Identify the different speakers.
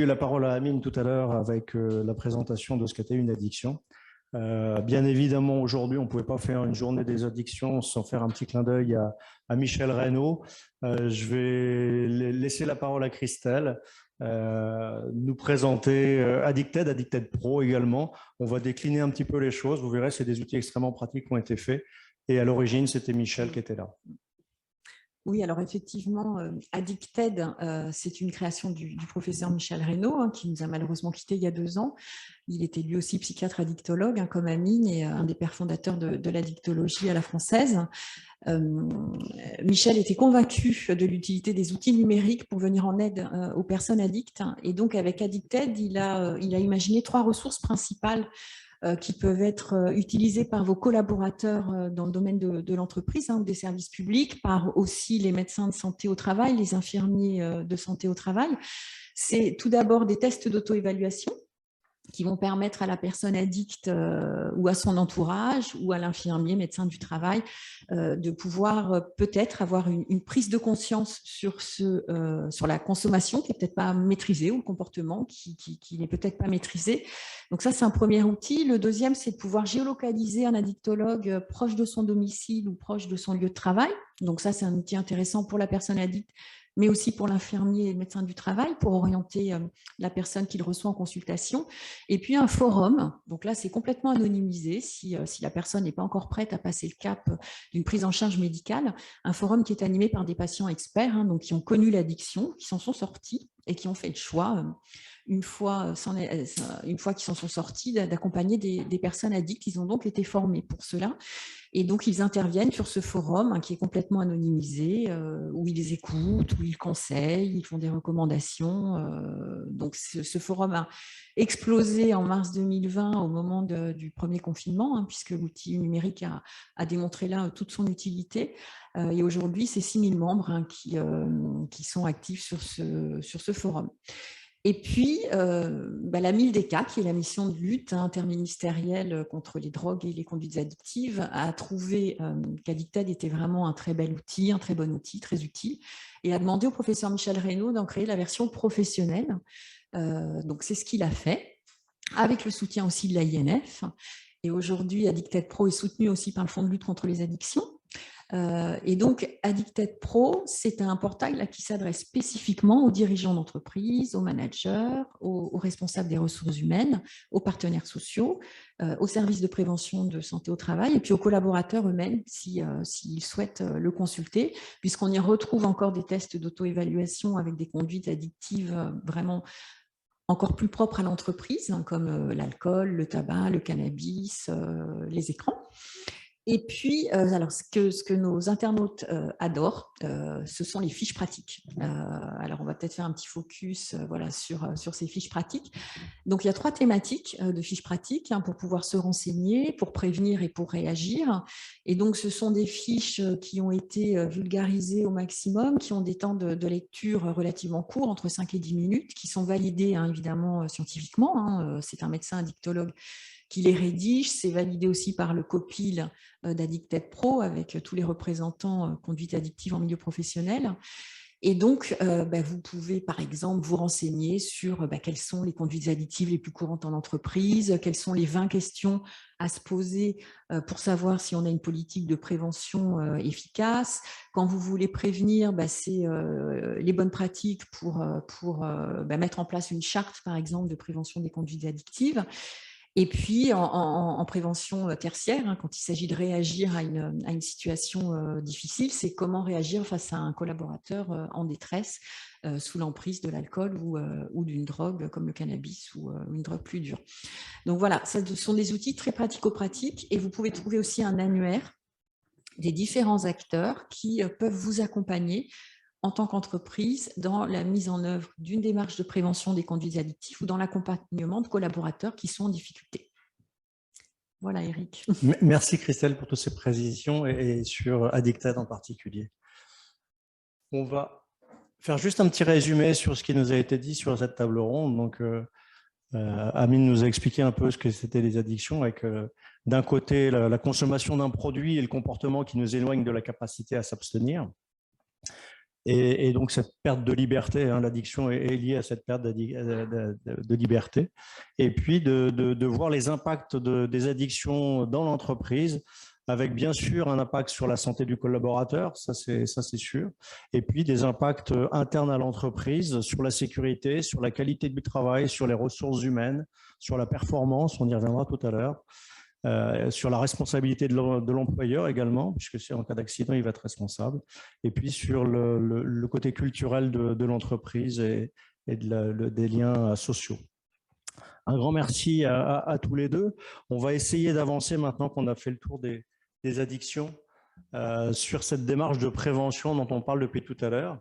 Speaker 1: eu la parole à Amine tout à l'heure avec la présentation de ce qu'était une addiction. Bien évidemment, aujourd'hui, on ne pouvait pas faire une journée des addictions sans faire un petit clin d'œil à Michel Reynaud. Je vais laisser la parole à Christelle, nous présenter Addicted Pro également. On va décliner un petit peu les choses. Vous verrez, c'est des outils extrêmement pratiques qui ont été faits. Et à l'origine, c'était Michel qui était là.
Speaker 2: Oui, alors effectivement, Addicted, c'est une création du professeur Michel Reynaud, hein, qui nous a malheureusement quittés il y a 2 ans. Il était lui aussi psychiatre addictologue, hein, comme Amine, et un des pères fondateurs de l'addictologie à la française. Michel était convaincu de l'utilité des outils numériques pour venir en aide aux personnes addictes. Et donc, avec Addicted, il a imaginé 3 ressources principales qui peuvent être utilisés par vos collaborateurs dans le domaine de l'entreprise, hein, des services publics, par aussi les médecins de santé au travail, les infirmiers de santé au travail. C'est tout d'abord des tests d'auto-évaluation qui vont permettre à la personne addicte ou à son entourage ou à l'infirmier, médecin du travail, de pouvoir peut-être avoir une prise de conscience sur la consommation qui n'est peut-être pas maîtrisée ou le comportement qui n'est peut-être pas maîtrisé. Donc ça, c'est un premier outil. Le deuxième, c'est de pouvoir géolocaliser un addictologue proche de son domicile ou proche de son lieu de travail. Donc ça, c'est un outil intéressant pour la personne addicte, mais aussi pour l'infirmier et le médecin du travail, pour orienter la personne qu'il reçoit en consultation. Et puis un forum, donc là c'est complètement anonymisé, si la personne n'est pas encore prête à passer le cap d'une prise en charge médicale, un forum qui est animé par des patients experts, hein, donc qui ont connu l'addiction, qui s'en sont sortis et qui ont fait le choix, une fois qu'ils s'en sont sortis, d'accompagner des personnes addictes. Ils ont donc été formés pour cela. Et donc, ils interviennent sur ce forum, hein, qui est complètement anonymisé, où ils les écoutent, où ils conseillent, ils font des recommandations. Donc, ce forum a explosé en mars 2020 au moment du premier confinement, hein, puisque l'outil numérique a démontré là toute son utilité. Et aujourd'hui, c'est 6000 membres, hein, qui sont actifs sur ce forum. Et puis, la MILDECA, qui est la mission de lutte interministérielle contre les drogues et les conduites addictives, a trouvé qu'Addicted était vraiment un très bel outil, un très bon outil, très utile, et a demandé au professeur Michel Reynaud d'en créer la version professionnelle. Donc, c'est ce qu'il a fait, avec le soutien aussi de l'AINF. Et aujourd'hui, Addicted Pro est soutenu aussi par le Fonds de lutte contre les addictions. Et donc, Addicted Pro, c'est un portail là, qui s'adresse spécifiquement aux dirigeants d'entreprise, aux managers, aux responsables des ressources humaines, aux partenaires sociaux, aux services de prévention de santé au travail et puis aux collaborateurs eux-mêmes s'ils souhaitent le consulter, puisqu'on y retrouve encore des tests d'auto-évaluation avec des conduites addictives vraiment encore plus propres à l'entreprise, hein, comme l'alcool, le tabac, le cannabis, les écrans. Et puis, alors, ce que nos internautes adorent, ce sont les fiches pratiques. Alors, on va peut-être faire un petit focus voilà, sur ces fiches pratiques. Donc, il y a 3 thématiques de fiches pratiques, hein, pour pouvoir se renseigner, pour prévenir et pour réagir. Et donc, ce sont des fiches qui ont été vulgarisées au maximum, qui ont des temps de lecture relativement courts, entre 5 et 10 minutes, qui sont validées, hein, évidemment, scientifiquement. Hein, c'est un médecin addictologue qui les rédige. C'est validé aussi par le COPIL d'Addicted Pro avec tous les représentants conduite addictive en milieu professionnel. Et donc, vous pouvez, par exemple, vous renseigner sur quelles sont les conduites addictives les plus courantes en entreprise, quelles sont les 20 questions à se poser pour savoir si on a une politique de prévention efficace. Quand vous voulez prévenir, c'est les bonnes pratiques pour mettre en place une charte, par exemple, de prévention des conduites addictives. Et puis, en prévention tertiaire, hein, quand il s'agit de réagir à une situation difficile, c'est comment réagir face à un collaborateur en détresse sous l'emprise de l'alcool ou d'une drogue comme le cannabis ou une drogue plus dure. Donc voilà, ce sont des outils très pratico-pratiques et vous pouvez trouver aussi un annuaire des différents acteurs qui peuvent vous accompagner en tant qu'entreprise dans la mise en œuvre d'une démarche de prévention des conduites addictives ou dans l'accompagnement de collaborateurs qui sont en difficulté. Voilà, Eric.
Speaker 1: Merci Christelle pour toutes ces précisions et sur Addicted en particulier. On va faire juste un petit résumé sur ce qui nous a été dit sur cette table ronde. Donc, Amine nous a expliqué un peu ce que c'était les addictions avec d'un côté la consommation d'un produit et le comportement qui nous éloigne de la capacité à s'abstenir. Et donc, cette perte de liberté, hein, l'addiction est liée à cette perte de liberté. Et puis, de voir les impacts des addictions dans l'entreprise, avec bien sûr un impact sur la santé du collaborateur, ça c'est sûr, et puis des impacts internes à l'entreprise, sur la sécurité, sur la qualité du travail, sur les ressources humaines, sur la performance, on y reviendra tout à l'heure. Sur la responsabilité de l'employeur également, puisque en cas d'accident, il va être responsable. Et puis sur le côté culturel de l'entreprise et des liens sociaux. Un grand merci à tous les deux. On va essayer d'avancer maintenant qu'on a fait le tour des addictions sur cette démarche de prévention dont on parle depuis tout à l'heure.